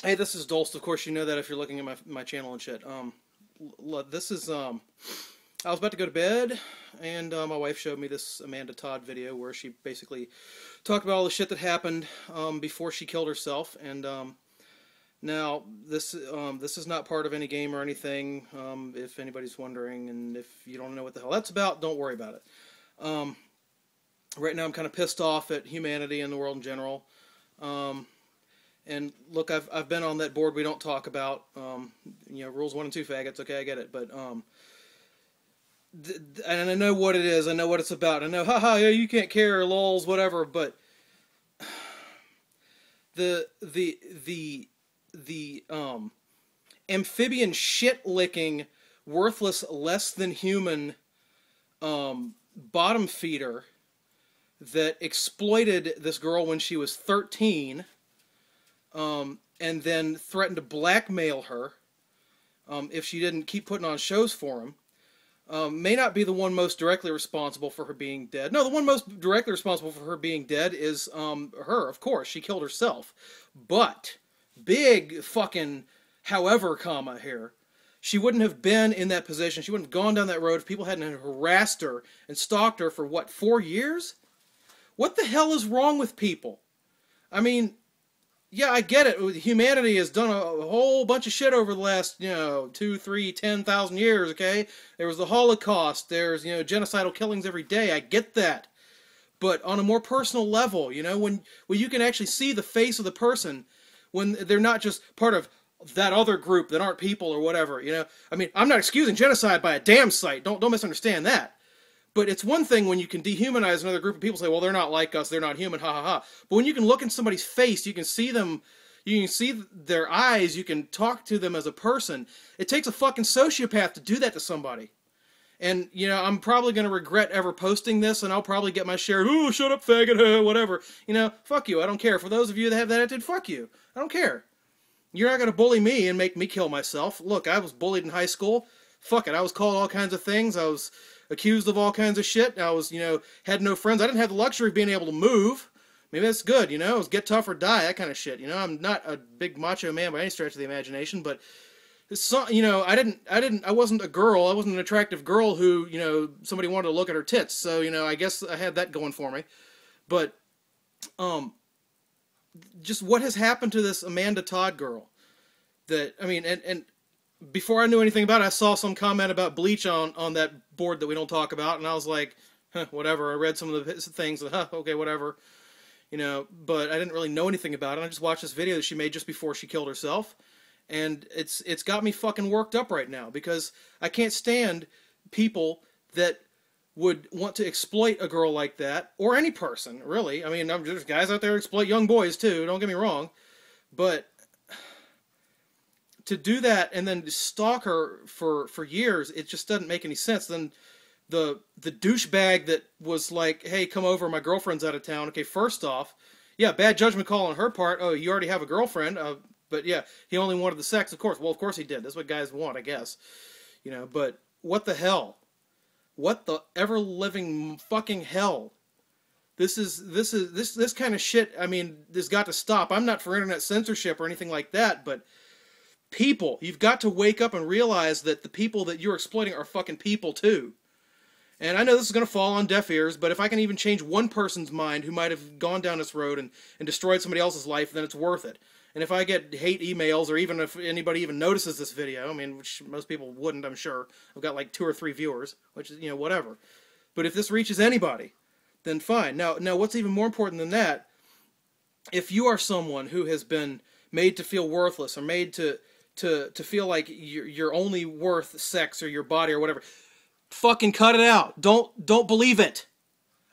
Hey, this is Dolst. Of course, you know that if you're looking at my channel and shit. This is I was about to go to bed, and my wife showed me this Amanda Todd video where she basically talked about all the shit that happened before she killed herself. And now this is not part of any game or anything. If anybody's wondering, and if you don't know what the hell that's about, don't worry about it. Right now, I'm kind of pissed off at humanity and the world in general. And look, I've been on that board we don't talk about, rules 1 and 2 faggots, okay, I get it, but, and I know what it is, I know what it's about, I know, haha, yeah, you can't care, lols, whatever, but the amphibian shit-licking, worthless, less than human, bottom feeder that exploited this girl when she was 13, and then threatened to blackmail her if she didn't keep putting on shows for him, may not be the one most directly responsible for her being dead. No, the one most directly responsible for her being dead is her, of course. She killed herself. But, big fucking however comma here, she wouldn't have been in that position. She wouldn't have gone down that road if people hadn't harassed her and stalked her for, what, 4 years? What the hell is wrong with people? I mean, yeah, I get it. Humanity has done a whole bunch of shit over the last, 2, 3, 10,000 years, okay? There was the Holocaust. There's, genocidal killings every day. I get that. But on a more personal level, when you can actually see the face of the person, when they're not just part of that other group that aren't people or whatever, I mean, I'm not excusing genocide by a damn sight. Don't misunderstand that. But it's one thing when you can dehumanize another group of people, say, well, they're not like us, they're not human, ha ha ha. But when you can look in somebody's face, you can see them, you can see their eyes, you can talk to them as a person. It takes a fucking sociopath to do that to somebody. And, I'm probably going to regret ever posting this, and I'll probably get my share of, oh, shut up, faggot, whatever. Fuck you, I don't care. For those of you that have that attitude, fuck you. I don't care. You're not going to bully me and make me kill myself. Look, I was bullied in high school. Fuck it, I was called all kinds of things. I was accused of all kinds of shit. I was, had no friends. I didn't have the luxury of being able to move. Maybe that's good, It was get tough or die, that kind of shit. I'm not a big macho man by any stretch of the imagination, but I wasn't a girl. I wasn't an attractive girl who, somebody wanted to look at her tits. So, I guess I had that going for me. But, just what has happened to this Amanda Todd girl? That, I mean, and before I knew anything about it, I saw some comment about Bleach on that board that we don't talk about, and I was like, huh, whatever. I read some of the things, and okay, whatever. But I didn't really know anything about it. I just watched this video that she made just before she killed herself, and it's got me fucking worked up right now, because I can't stand people that would want to exploit a girl like that, or any person, really. I mean, there's guys out there who exploit young boys, too, don't get me wrong, but to do that and then stalk her for years, it just doesn't make any sense. Then the douchebag that was like, hey, come over, my girlfriend's out of town. Okay, first off, yeah, bad judgment call on her part. Oh, you already have a girlfriend. But yeah, he only wanted the sex, of course. Well, of course he did. That's what guys want, I guess. But what the hell? What the ever-living fucking hell? This kind of shit, I mean, this got to stop. I'm not for internet censorship or anything like that, but people, you've got to wake up and realize that the people that you're exploiting are fucking people too. And I know this is going to fall on deaf ears, but if I can even change one person's mind who might have gone down this road and destroyed somebody else's life, then it's worth it. And if I get hate emails, or even if anybody even notices this video, I mean, which most people wouldn't, I'm sure. I've got like 2 or 3 viewers, which is, whatever. But if this reaches anybody, then fine. Now, what's even more important than that, if you are someone who has been made to feel worthless, or made to feel like you're only worth sex or your body or whatever, fucking cut it out. Don't believe it.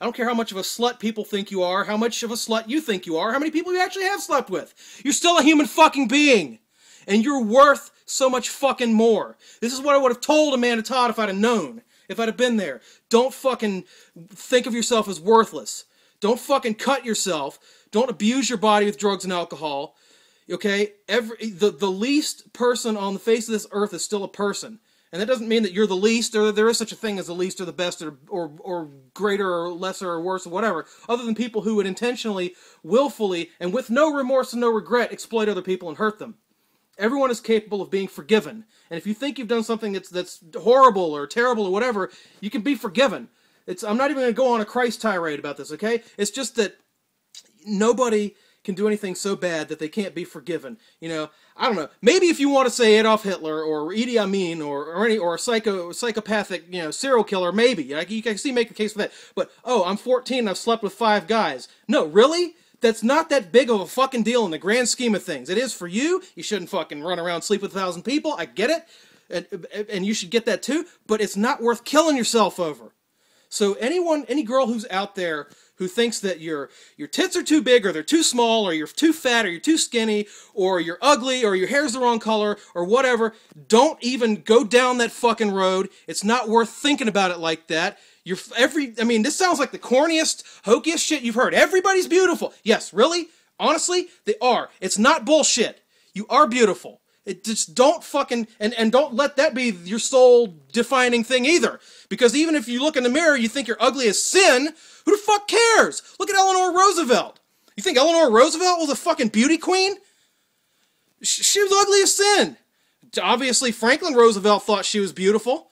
I don't care how much of a slut people think you are, how much of a slut you think you are, how many people you actually have slept with. You're still a human fucking being. And you're worth so much fucking more. This is what I would have told Amanda Todd if I'd have known. If I'd have been there. Don't fucking think of yourself as worthless. Don't fucking cut yourself. Don't abuse your body with drugs and alcohol. Okay? The least person on the face of this earth is still a person. And that doesn't mean that you're the least, or that there is such a thing as the least or the best, or greater or lesser or worse or whatever, other than people who would intentionally, willfully, and with no remorse and no regret exploit other people and hurt them. Everyone is capable of being forgiven. And if you think you've done something that's horrible or terrible or whatever, you can be forgiven. I'm not even going to go on a Christ tirade about this, okay? It's just that nobody can do anything so bad that they can't be forgiven. You know, I don't know. Maybe if you want to say Adolf Hitler or Idi Amin or a psychopathic, you know, serial killer, maybe. You can see make a case for that. But, oh, I'm 14 and I've slept with 5 guys. No, really? That's not that big of a fucking deal in the grand scheme of things. It is for you. You shouldn't fucking run around and sleep with 1,000 people. I get it. And you should get that too. But it's not worth killing yourself over. So any girl who's out there who thinks that your tits are too big or they're too small or you're too fat or you're too skinny or you're ugly or your hair's the wrong color or whatever, don't even go down that fucking road. It's not worth thinking about it like that. I mean, this sounds like the corniest, hokiest shit you've heard. Everybody's beautiful. Yes, really? Honestly, they are. It's not bullshit. You are beautiful. It just don't fucking, and don't let that be your sole defining thing either. Because even if you look in the mirror, you think you're ugly as sin, who the fuck cares? Look at Eleanor Roosevelt. You think Eleanor Roosevelt was a fucking beauty queen? She was ugly as sin. Obviously, Franklin Roosevelt thought she was beautiful.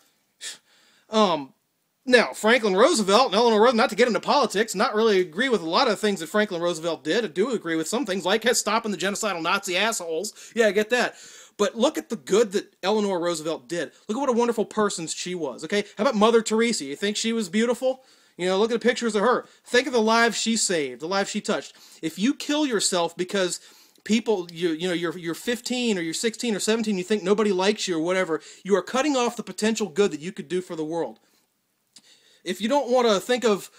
Now, Franklin Roosevelt and Eleanor Roosevelt, not to get into politics, not really agree with a lot of things that Franklin Roosevelt did. I do agree with some things, like stopping the genocidal Nazi assholes. Yeah, I get that. But look at the good that Eleanor Roosevelt did. Look at what a wonderful person she was, okay? How about Mother Teresa? You think she was beautiful? You know, look at the pictures of her. Think of the lives she saved, the lives she touched. If you kill yourself because people, you're 15 or you're 16 or 17, you think nobody likes you or whatever, you are cutting off the potential good that you could do for the world. If you don't want to think of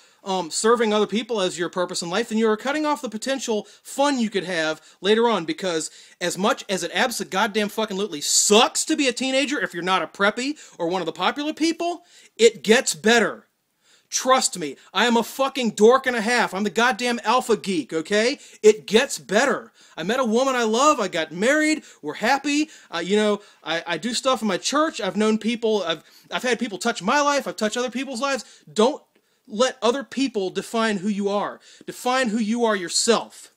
serving other people as your purpose in life, then you're cutting off the potential fun you could have later on, because as much as it abso-goddamn-fucking-lutely sucks to be a teenager if you're not a preppy or one of the popular people, it gets better. Trust me, I am a fucking dork and a half. I'm the goddamn alpha geek, okay? It gets better. I met a woman I love. I got married. We're happy. I do stuff in my church. I've known people. I've had people touch my life. I've touched other people's lives. Don't let other people define who you are. Define who you are yourself.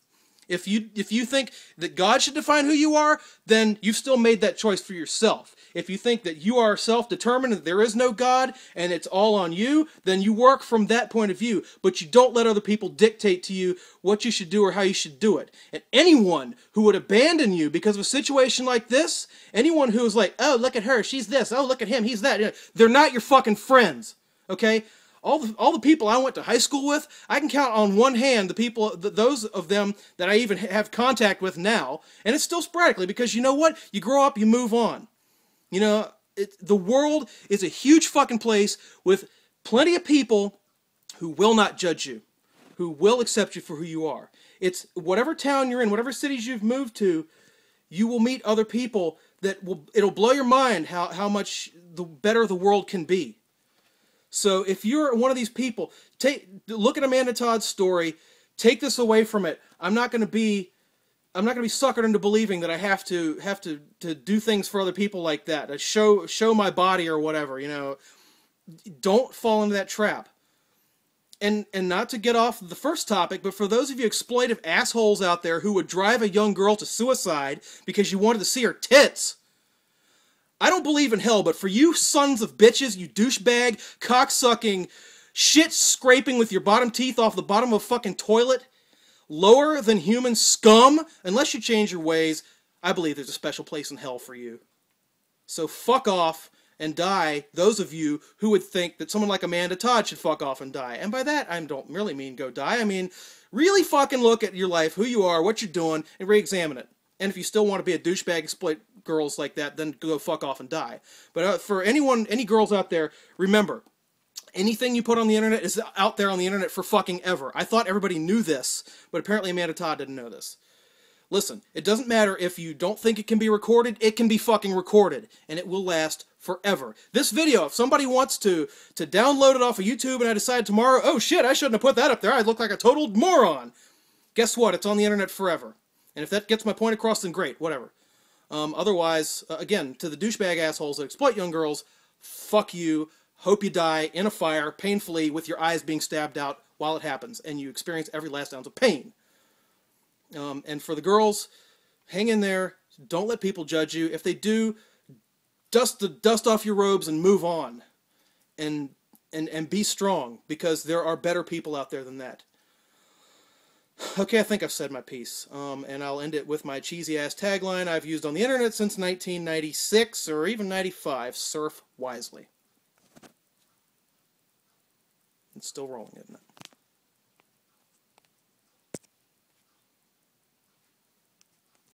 If you think that God should define who you are, then you've still made that choice for yourself. If you think that you are self-determined, that there is no God, and it's all on you, then you work from that point of view. But you don't let other people dictate to you what you should do or how you should do it. And anyone who would abandon you because of a situation like this, anyone who is like, oh, look at her, she's this, oh, look at him, he's that, they're not your fucking friends, okay? All the people I went to high school with, I can count on one hand the people, those of them that I even have contact with now, and it's still sporadically, because you know what? You grow up, you move on. You know, the world is a huge fucking place with plenty of people who will not judge you, who will accept you for who you are. It's whatever town you're in, whatever cities you've moved to, you will meet other people that it'll blow your mind how much better the world can be. So if you're one of these people, look at Amanda Todd's story, take this away from it. I'm not going to be suckered into believing that I have to do things for other people like that, to show my body or whatever, you know. Don't fall into that trap. And not to get off the first topic, but for those of you exploitive assholes out there who would drive a young girl to suicide because you wanted to see her tits, I don't believe in hell, but for you sons of bitches, you douchebag, cocksucking, shit scraping with your bottom teeth off the bottom of a fucking toilet, lower than human scum, unless you change your ways, I believe there's a special place in hell for you. So fuck off and die, those of you who would think that someone like Amanda Todd should fuck off and die. And by that, I don't really mean go die. I mean, really fucking look at your life, who you are, what you're doing, and re-examine it. And if you still want to be a douchebag, exploit girls like that, then go fuck off and die. But for any girls out there, remember, anything you put on the internet is out there on the internet for fucking ever. I thought everybody knew this, but apparently Amanda Todd didn't know this. Listen, it doesn't matter if you don't think it can be recorded, it can be fucking recorded, and it will last forever. This video, if somebody wants to download it off of YouTube and I decide tomorrow, oh shit, I shouldn't have put that up there, I'd look like a total moron. Guess what? It's on the internet forever. And if that gets my point across, then great, whatever. Otherwise, again, to the douchebag assholes that exploit young girls, fuck you, hope you die in a fire painfully with your eyes being stabbed out while it happens, and you experience every last ounce of pain. And for the girls, hang in there. Don't let people judge you. If they do, dust the dust off your robes and move on. And be strong, because there are better people out there than that. Okay, I think I've said my piece. And I'll end it with my cheesy-ass tagline I've used on the internet since 1996 or even 95. Surf wisely. It's still rolling, isn't it?